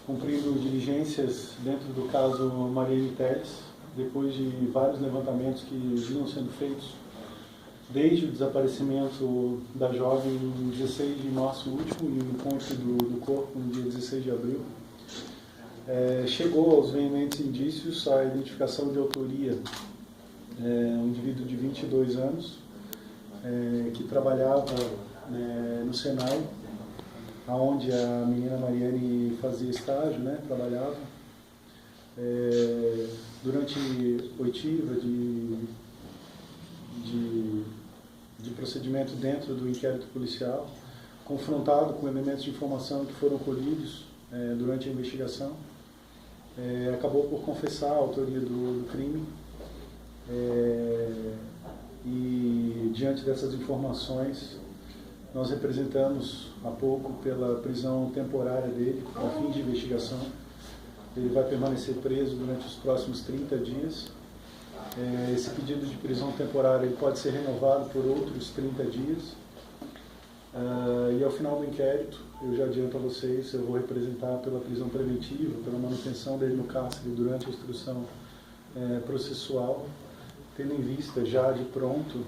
cumprindo diligências dentro do caso Mariane Teles, depois de vários levantamentos que vinham sendo feitos desde o desaparecimento da jovem em 16 de março último e o encontro do corpo no dia 16 de abril. Chegou aos veementes indícios a identificação de autoria, um indivíduo de 22 anos, que trabalhava no Senai, onde a menina Mariane fazia estágio, trabalhava. Durante oitiva de procedimento dentro do inquérito policial, confrontado com elementos de informação que foram colhidos durante a investigação, acabou por confessar a autoria do crime. E diante dessas informações, nós representamos há pouco pela prisão temporária dele, a fim de investigação. Ele vai permanecer preso durante os próximos 30 dias. Esse pedido de prisão temporária ele pode ser renovado por outros 30 dias. E ao final do inquérito, eu já adianto a vocês, eu vou representar pela prisão preventiva, pela manutenção dele no cárcere durante a instrução processual, tendo em vista já de pronto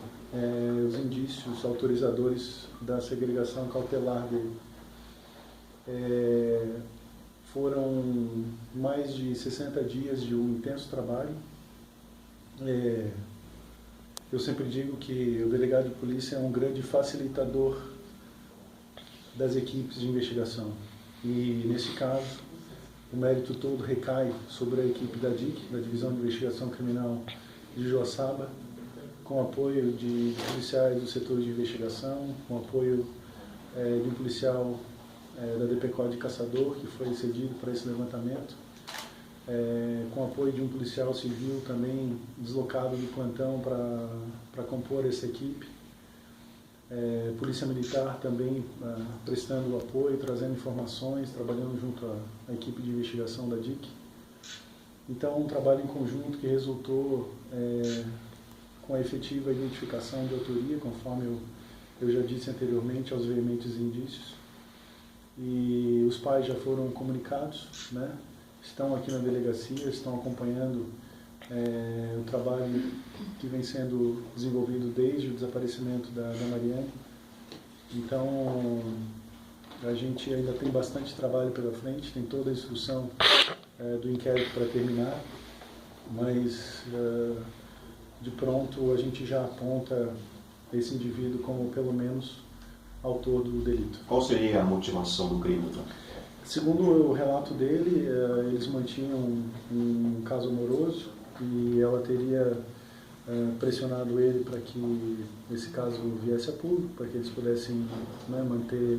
os indícios autorizadores da segregação cautelar dele. Foram mais de 60 dias de um intenso trabalho. Eu sempre digo que o delegado de polícia é um grande facilitador das equipes de investigação. E, nesse caso, o mérito todo recai sobre a equipe da DIC, da Divisão de Investigação Criminal de Joaçaba, com apoio de policiais do setor de investigação, com apoio de um policial da DPCO de Caçador, que foi cedido para esse levantamento, com apoio de um policial civil também deslocado do plantão para compor essa equipe, polícia militar também prestando apoio, trazendo informações, trabalhando junto à equipe de investigação da DIC. Então, um trabalho em conjunto que resultou com a efetiva identificação de autoria, conforme eu já disse anteriormente, aos veementes indícios. E os pais já foram comunicados, estão aqui na delegacia, estão acompanhando o trabalho que vem sendo desenvolvido desde o desaparecimento da Mariane. Então, a gente ainda tem bastante trabalho pela frente, tem toda a instrução do inquérito para terminar, mas de pronto a gente já aponta esse indivíduo como pelo menos autor do delito. Qual seria a motivação do crime, então? Segundo o relato dele, eles mantinham um caso amoroso e ela teria pressionado ele para que esse caso viesse a público, para que eles pudessem manter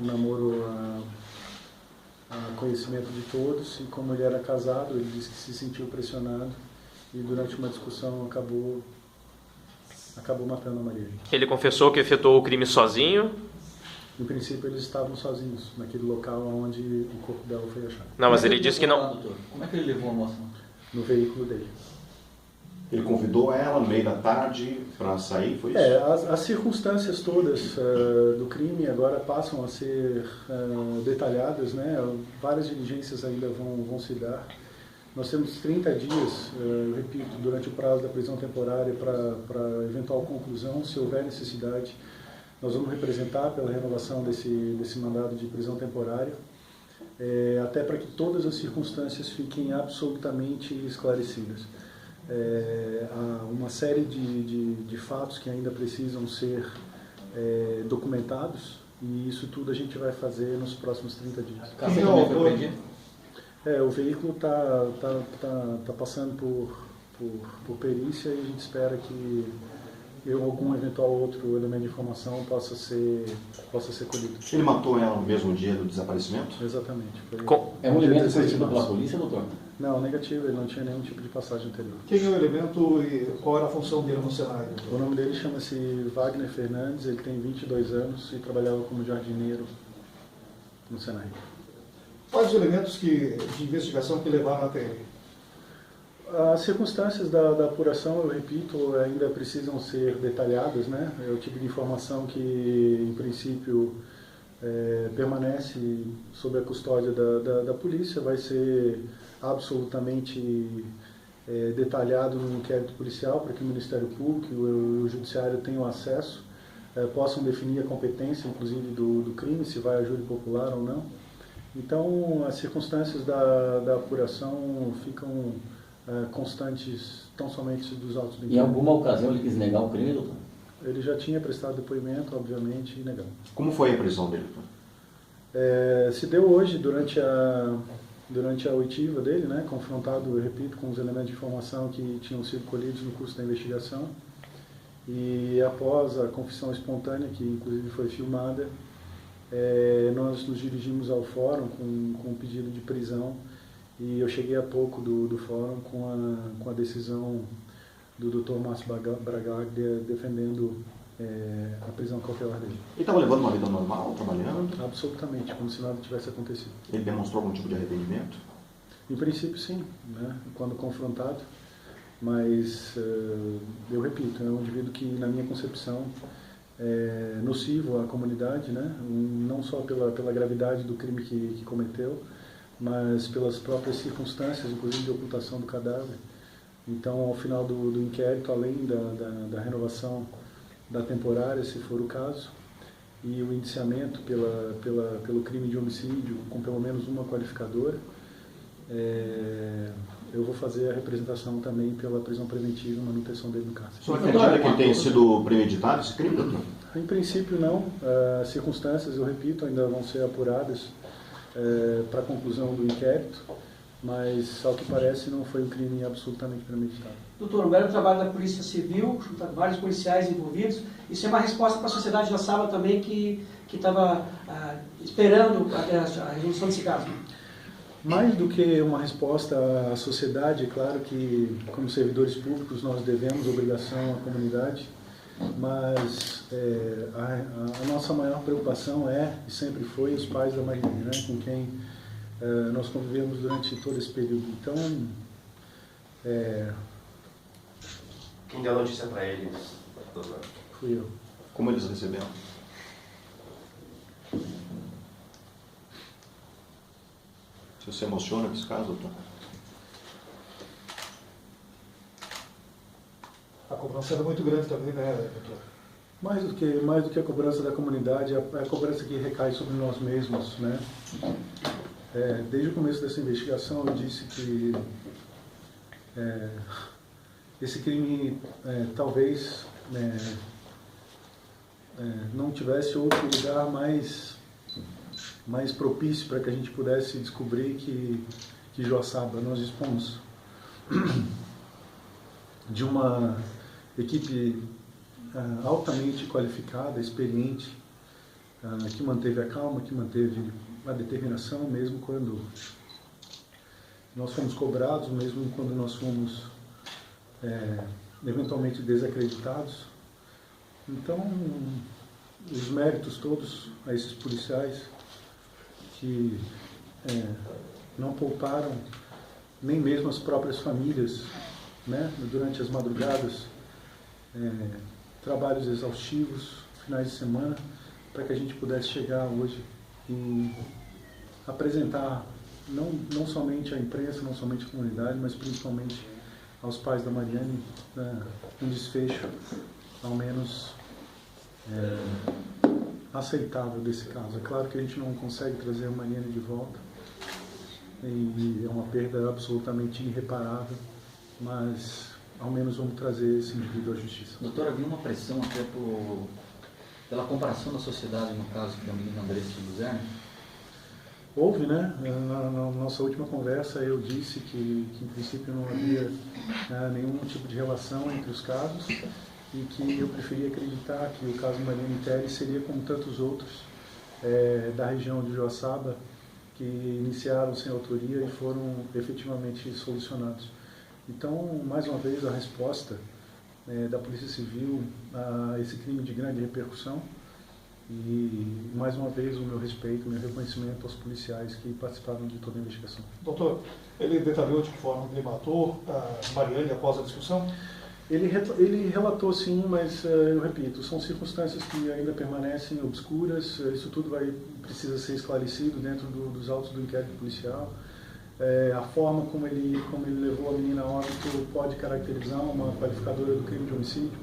o namoro a conhecimento de todos. E como ele era casado, ele disse que se sentiu pressionado e durante uma discussão acabou matando a Maria. Ele confessou que efetuou o crime sozinho? Em princípio, eles estavam sozinhos, naquele local onde o corpo dela foi achado. Não, mas ele disse que não. Como é que ele levou a moça? No veículo dele. Ele convidou ela no meio da tarde para sair, foi isso? As circunstâncias todas do crime agora passam a ser detalhadas, Várias diligências ainda vão se dar. Nós temos 30 dias, eu repito, durante o prazo da prisão temporária para eventual conclusão, se houver necessidade. Nós vamos representar pela renovação desse mandado de prisão temporária, até para que todas as circunstâncias fiquem absolutamente esclarecidas. Há uma série de fatos que ainda precisam ser documentados, e isso tudo a gente vai fazer nos próximos 30 dias. O veículo está passando por perícia e a gente espera que algum eventual outro elemento de informação possa ser colhido. Ele matou ela no mesmo dia do desaparecimento? Exatamente. É um elemento conhecido pela polícia, doutor? Não, negativo, ele não tinha nenhum tipo de passagem anterior. Quem é o elemento e qual era a função dele no cenário? O nome dele chama-se Wagner Fernandes, ele tem 22 anos e trabalhava como jardineiro no Senai. Quais os elementos de investigação que levaram até ele? As circunstâncias da apuração, eu repito, ainda precisam ser detalhadas, É o tipo de informação que, em princípio, permanece sob a custódia da polícia, vai ser absolutamente detalhado no inquérito policial para que o Ministério Público e o Judiciário tenham acesso, possam definir a competência, inclusive, do crime, se vai a júri popular ou não. Então, as circunstâncias da apuração ficam constantes, tão somente dos autos do inquérito. Em alguma ocasião ele quis negar o crime, doutor? Ele já tinha prestado depoimento, obviamente, e negado. Como foi a prisão dele? Se deu hoje, durante a oitiva dele, né, confrontado, eu repito, com os elementos de informação que tinham sido colhidos no curso da investigação. E após a confissão espontânea, que inclusive foi filmada, nós nos dirigimos ao fórum com um pedido de prisão. E eu cheguei há pouco do fórum com a decisão do Dr. Márcio Bragaglia defendendo a prisão cautelar dele. Ele estava levando uma vida normal, trabalhando? Absolutamente, como se nada tivesse acontecido. Ele demonstrou algum tipo de arrependimento? Em princípio, sim, né, quando confrontado. Mas, eu repito, é um indivíduo que, na minha concepção, é nocivo à comunidade, né, não só pela gravidade do crime que cometeu, mas pelas próprias circunstâncias, inclusive de ocultação do cadáver. Então, ao final do inquérito, além da renovação da temporária, se for o caso, e o indiciamento pelo crime de homicídio, com pelo menos uma qualificadora, eu vou fazer a representação também pela prisão preventiva e manutenção dele no cárcere. O senhor acredita que tenha sido premeditado esse crime, doutor? Em princípio, não. As circunstâncias, eu repito, ainda vão ser apuradas para a conclusão do inquérito, mas, ao que parece, não foi um crime absolutamente premeditado. Doutor, o belo trabalho da Polícia Civil, vários policiais envolvidos, isso é uma resposta para a sociedade de Joaçaba também, que estava esperando a resolução desse caso. Mais do que uma resposta à sociedade, é claro que, como servidores públicos, nós devemos obrigação à comunidade, mas a nossa maior preocupação e sempre foi os pais da Mariane, né, com quem nós convivemos durante todo esse período. Então, quem deu a notícia para eles, doutor? Fui eu. Como eles receberam? Você se emociona com esse caso, doutor? A cobrança era muito grande também, né, doutor? Mais do que a cobrança da comunidade, é a cobrança que recai sobre nós mesmos, né? Desde o começo dessa investigação, eu disse que esse crime talvez não tivesse outro lugar mais propício para que a gente pudesse descobrir que Joaçaba, nós dispomos de uma equipe altamente qualificada, experiente, que manteve a calma, que manteve a determinação, mesmo quando nós fomos cobrados, mesmo quando nós fomos eventualmente desacreditados. Então, os méritos todos a esses policiais que não pouparam nem mesmo as próprias famílias, né, durante as madrugadas, trabalhos exaustivos, finais de semana, para que a gente pudesse chegar hoje e apresentar não somente à imprensa, não somente à comunidade, mas principalmente aos pais da Mariane, um desfecho, ao menos, aceitável desse caso. É claro que a gente não consegue trazer a Mariane de volta, e é uma perda absolutamente irreparável, mas ao menos vamos trazer esse indivíduo à justiça. Doutor, havia uma pressão até pela comparação da sociedade no caso da menina Andressa Luzerne? Houve, né? Na nossa última conversa eu disse que em princípio não havia nenhum tipo de relação entre os casos e que eu preferia acreditar que o caso Mariane Telle seria como tantos outros da região de Joaçaba que iniciaram sem autoria e foram efetivamente solucionados. Então, mais uma vez, a resposta da Polícia Civil a esse crime de grande repercussão e, mais uma vez, o meu respeito, o meu reconhecimento aos policiais que participaram de toda a investigação. Doutor, ele detalhou de que forma ele matou a Mariane após a discussão? Ele relatou sim, mas eu repito, são circunstâncias que ainda permanecem obscuras, isso tudo precisa ser esclarecido dentro dos autos do inquérito policial. A forma como ele levou a menina a óbito pode caracterizar uma qualificadora do crime de homicídio,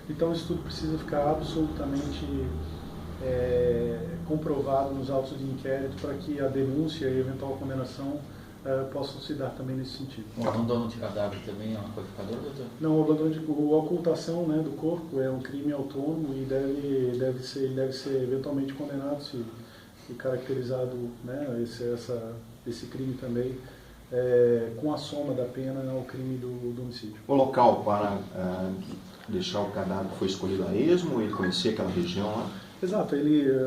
então isso tudo precisa ficar absolutamente comprovado nos autos de inquérito para que a denúncia e a eventual condenação possam se dar também nesse sentido. O abandono de cadáver também é uma qualificadora, doutor? Não, a ocultação, né, do corpo é um crime autônomo e deve ser eventualmente condenado se caracterizado, né, esse crime também com a soma da pena ao crime do homicídio. O local para deixar o cadáver foi escolhido a esmo? Ele conhecia aquela região lá? Exato,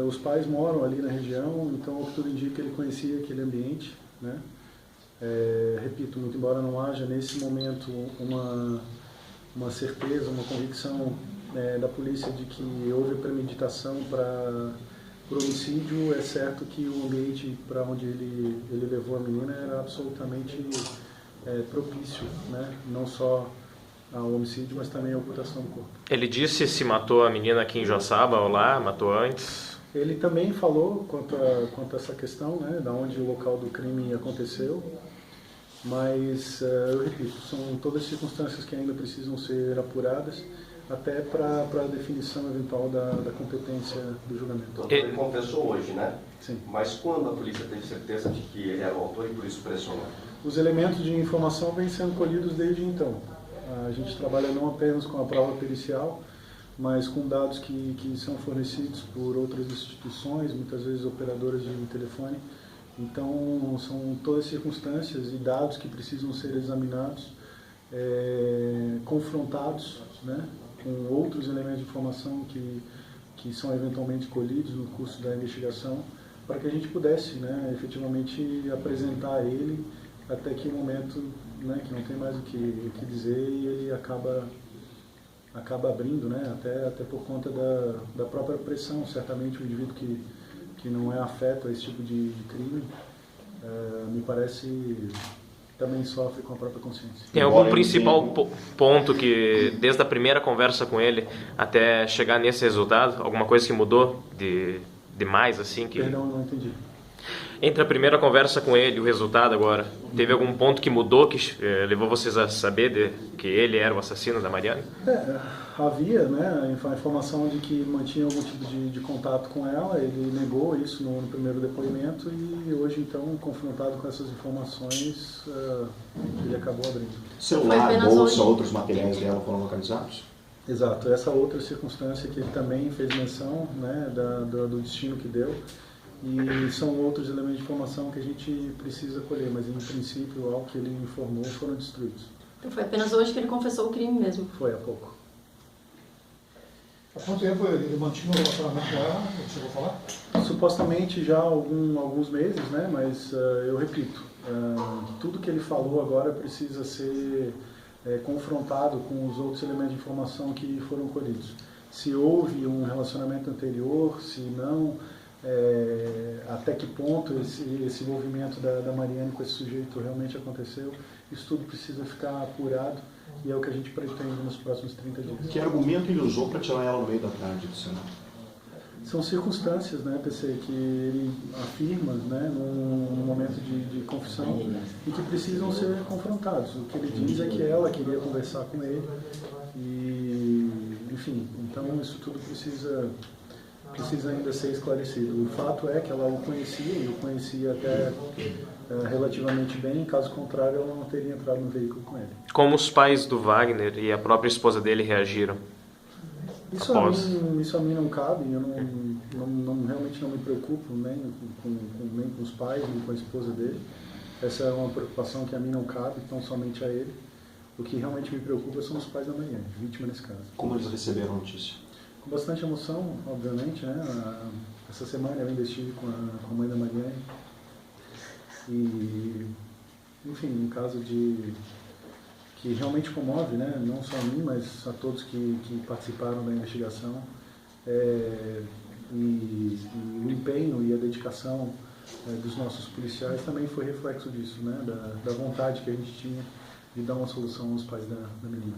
os pais moram ali na região, então o que tudo indica que ele conhecia aquele ambiente, né? Repito, muito embora não haja nesse momento uma certeza, uma convicção da polícia de que houve premeditação por homicídio, é certo que o ambiente para onde ele levou a menina era absolutamente propício, né? Não só ao homicídio, mas também à ocultação do corpo. Ele disse se matou a menina aqui em Joaçaba ou lá, matou antes? Ele também falou quanto a essa questão, né, da onde o local do crime aconteceu, mas eu repito, são todas circunstâncias que ainda precisam ser apuradas, até para a definição eventual da competência do julgamento. Doutor, ele confessou hoje, né? Sim. Mas quando a polícia teve certeza de que ele era o autor e por isso pressionou? Os elementos de informação vêm sendo colhidos desde então. A gente trabalha não apenas com a prova pericial, mas com dados que são fornecidos por outras instituições, muitas vezes operadoras de telefone. Então, são todas circunstâncias e dados que precisam ser examinados, confrontados, né, com outros elementos de informação que são eventualmente colhidos no curso da investigação, para que a gente pudesse, né, efetivamente apresentar a ele até que momento, né, que não tem mais o que dizer e ele acaba abrindo, né, até por conta da própria pressão. Certamente o indivíduo que não é afeto a esse tipo de crime, me parece, também sofre com a própria consciência. Tem algum principal ponto que, desde a primeira conversa com ele até chegar nesse resultado, alguma coisa que mudou demais, assim? Perdão, eu não entendi. Entre a primeira conversa com ele e o resultado agora, teve algum ponto que mudou, que levou vocês a saber que ele era o assassino da Mariane? Havia, né, a informação de que mantinha algum tipo de contato com ela, ele negou isso no primeiro depoimento e hoje, então, confrontado com essas informações, ele acabou abrindo. Celular, bolsa, outros materiais dela foram localizados? Exato, essa outra circunstância que ele também fez menção, né, do destino que deu. E são outros elementos de informação que a gente precisa colher, mas em princípio, ao que ele informou, foram destruídos. Então foi apenas hoje que ele confessou o crime mesmo? Foi há pouco. Há quanto tempo ele mantinha um relacionamento com ela? Chegou a falar? Supostamente já há alguns meses, né? Mas eu repito, tudo que ele falou agora precisa ser confrontado com os outros elementos de informação que foram colhidos. Se houve um relacionamento anterior, se não... até que ponto esse envolvimento da Mariane com esse sujeito realmente aconteceu, isso tudo precisa ficar apurado e é o que a gente pretende nos próximos 30 dias. Que argumento ele usou para tirar ela no meio da tarde do Senado? São circunstâncias, né, PC, que ele afirma, né, num momento de confissão e que precisam ser confrontados. O que ele diz é que ela queria conversar com ele e, enfim, então isso tudo precisa ainda ser esclarecido. O fato é que ela o conhecia, e o conhecia até relativamente bem, caso contrário ela não teria entrado no veículo com ele. Como os pais do Wagner e a própria esposa dele reagiram? Isso a mim não cabe, eu realmente não me preocupo nem com os pais, nem com a esposa dele. Essa é uma preocupação que a mim não cabe, tão somente a ele. O que realmente me preocupa são os pais da Mariane, vítima nesse caso. Como eles receberam a notícia? Com bastante emoção, obviamente, né? Essa semana eu ainda estive com a mãe da Mariane. E, enfim, um caso que realmente comove, né? Não só a mim, mas a todos que participaram da investigação. E o empenho e a dedicação dos nossos policiais também foi reflexo disso, né? Da vontade que a gente tinha de dar uma solução aos pais da menina.